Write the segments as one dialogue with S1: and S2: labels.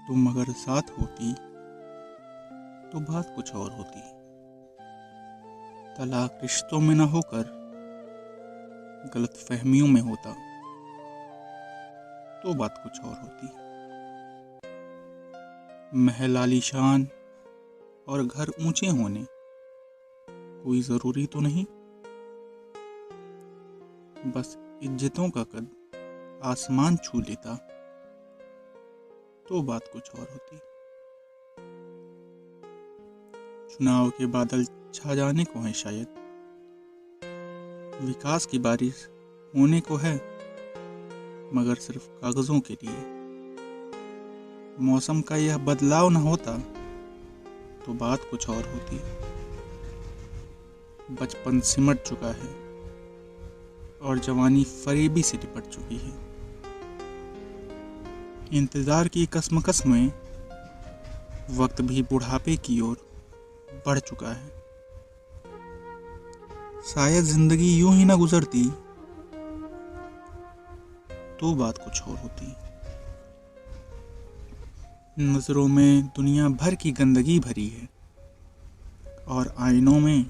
S1: तुम अगर साथ होती तो बात कुछ और होती। तलाक रिश्तों में न होकर गलतफहमियों में होता तो बात कुछ और होती। महल आलीशान और घर ऊंचे होने कोई जरूरी तो नहीं, बस इज्जतों का कद आसमान छू लेता तो बात कुछ और होती। चुनाव के बादल छा जाने को है शायद, विकास की बारिश होने को है, मगर सिर्फ कागजों के लिए। मौसम का यह बदलाव न होता तो बात कुछ और होती। बचपन सिमट चुका है और जवानी फरेबी से लिपट चुकी है। इंतजार की कसमकस में वक्त भी बुढ़ापे की ओर बढ़ चुका है। शायद जिंदगी यूं ही ना गुजरती तो बात कुछ और होती। नजरों में दुनिया भर की गंदगी भरी है और आईनों में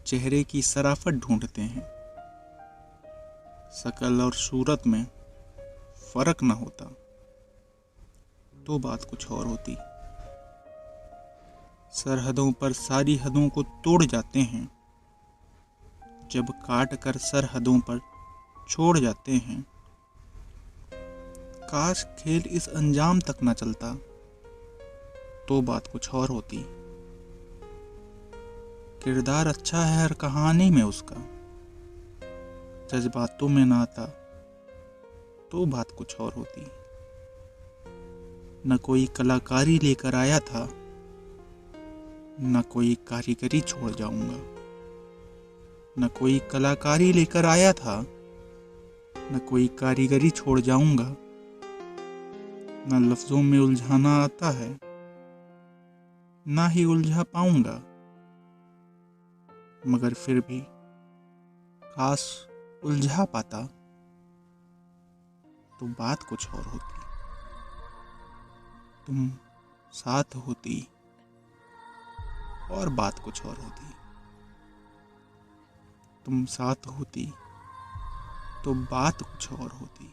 S1: चेहरे की सराफत ढूंढते हैं। शकल और सूरत में फर्क न होता तो बात कुछ और होती। सरहदों पर सारी हदों को तोड़ जाते हैं, जब काट कर सरहदों पर छोड़ जाते हैं। काश खेल इस अंजाम तक न चलता तो बात कुछ और होती। किरदार अच्छा है हर कहानी में उसका, जज्बातों में ना आता तो बात कुछ और होती। न कोई कलाकारी लेकर आया था, न कोई कारीगरी छोड़ जाऊंगा। न कोई कलाकारी लेकर आया था, न कोई कारीगरी छोड़ जाऊंगा। न लफ्जों में उलझाना आता है, ना ही उलझा पाऊंगा, मगर फिर भी काश उलझा पाता तो बात कुछ और होती। तुम साथ होती और बात कुछ और होती। तुम साथ होती तो बात कुछ और होती।